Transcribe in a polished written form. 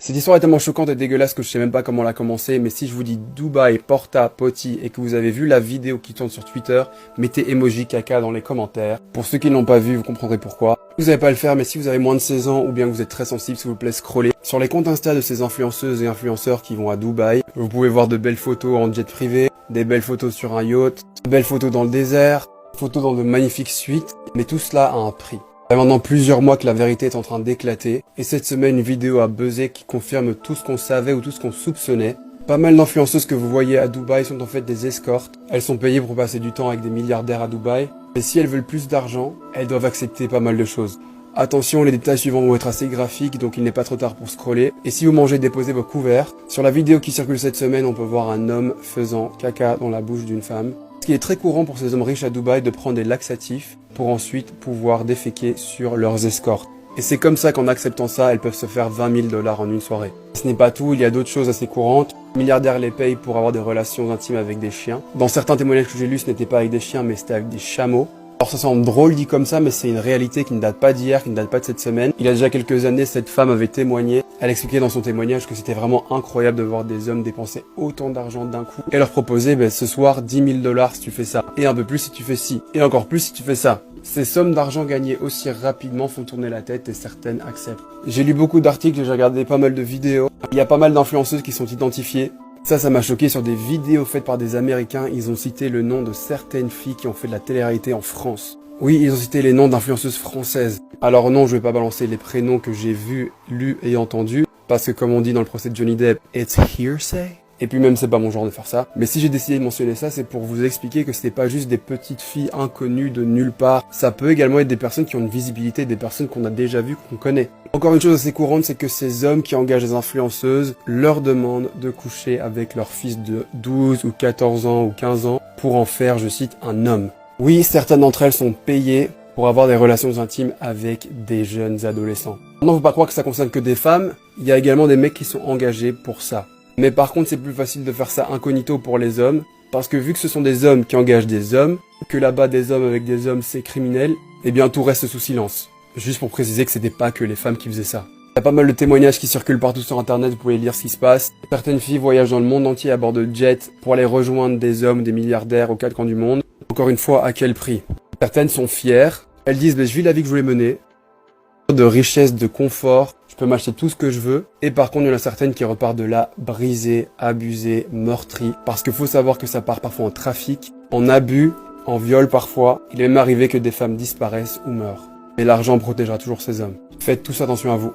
Cette histoire est tellement choquante et dégueulasse que je sais même pas comment la commencer, mais si je vous dis Dubaï, Porta, Potty et que vous avez vu la vidéo qui tourne sur Twitter, mettez emoji caca dans les commentaires. Pour ceux qui ne l'ont pas vu, vous comprendrez pourquoi. Vous n'allez pas le faire, mais si vous avez moins de 16 ans ou bien que vous êtes très sensible, s'il vous plaît, scrollez sur les comptes Insta de ces influenceuses et influenceurs qui vont à Dubaï. Vous pouvez voir de belles photos en jet privé, des belles photos sur un yacht, de belles photos dans le désert, photos dans de magnifiques suites, mais tout cela a un prix. Ça fait maintenant plusieurs mois que la vérité est en train d'éclater, et cette semaine une vidéo a buzzé qui confirme tout ce qu'on savait ou tout ce qu'on soupçonnait. Pas mal d'influenceuses que vous voyez à Dubaï sont en fait des escortes. Elles sont payées pour passer du temps avec des milliardaires à Dubaï, et si elles veulent plus d'argent, elles doivent accepter pas mal de choses. Attention, les détails suivants vont être assez graphiques, donc il n'est pas trop tard pour scroller. Et si vous mangez, déposez vos couverts. Sur la vidéo qui circule cette semaine, on peut voir un homme faisant caca dans la bouche d'une femme. Ce qui est très courant pour ces hommes riches à Dubaï de prendre des laxatifs pour ensuite pouvoir déféquer sur leurs escortes. Et c'est comme ça qu'en acceptant ça, elles peuvent se faire 20 000 $ en une soirée. Ce n'est pas tout, il y a d'autres choses assez courantes. Les milliardaires les payent pour avoir des relations intimes avec des chiens. Dans certains témoignages que j'ai lus, ce n'était pas avec des chiens, mais c'était avec des chameaux. Alors ça semble drôle dit comme ça, mais c'est une réalité qui ne date pas d'hier, qui ne date pas de cette semaine. Il y a déjà quelques années, cette femme avait témoigné. Elle expliquait dans son témoignage que c'était vraiment incroyable de voir des hommes dépenser autant d'argent d'un coup. Et leur proposer, ce soir, 10 000 $ si tu fais ça. Et un peu plus si tu fais ci. Et encore plus si tu fais ça. Ces sommes d'argent gagnées aussi rapidement font tourner la tête et certaines acceptent. J'ai lu beaucoup d'articles, j'ai regardé pas mal de vidéos. Il y a pas mal d'influenceuses qui sont identifiées. Ça m'a choqué sur des vidéos faites par des Américains. Ils ont cité le nom de certaines filles qui ont fait de la télé-réalité en France. Oui, ils ont cité les noms d'influenceuses françaises. Alors non, je vais pas balancer les prénoms que j'ai vus, lus et entendus. Parce que comme on dit dans le procès de Johnny Depp, it's hearsay. Et puis même c'est pas mon genre de faire ça. Mais si j'ai décidé de mentionner ça, c'est pour vous expliquer que c'était pas juste des petites filles inconnues de nulle part. Ça peut également être des personnes qui ont une visibilité, des personnes qu'on a déjà vues, qu'on connaît. Encore une chose assez courante, c'est que ces hommes qui engagent des influenceuses leur demandent de coucher avec leur fils de 12 ou 14 ans ou 15 ans pour en faire, je cite, un homme. Oui, certaines d'entre elles sont payées pour avoir des relations intimes avec des jeunes adolescents. Maintenant, faut pas croire que ça concerne que des femmes, il y a également des mecs qui sont engagés pour ça. Mais par contre, c'est plus facile de faire ça incognito pour les hommes, parce que vu que ce sont des hommes qui engagent des hommes, que là-bas des hommes avec des hommes c'est criminel, eh bien tout reste sous silence. Juste pour préciser que c'était pas que les femmes qui faisaient ça. Il y a pas mal de témoignages qui circulent partout sur internet, vous pouvez lire ce qui se passe. Certaines filles voyagent dans le monde entier à bord de jets pour aller rejoindre des hommes, des milliardaires aux quatre coins du monde. Encore une fois, à quel prix? Certaines sont fières, elles disent je vis la vie que je voulais mener, de richesse, de confort, je peux m'acheter tout ce que je veux. Et par contre, il y en a certaines qui repartent de là brisées, abusées, meurtries. Parce qu'il faut savoir que ça part parfois en trafic, en abus, en viol parfois. Il est même arrivé que des femmes disparaissent ou meurent. Mais l'argent protégera toujours ces hommes. Faites tous attention à vous.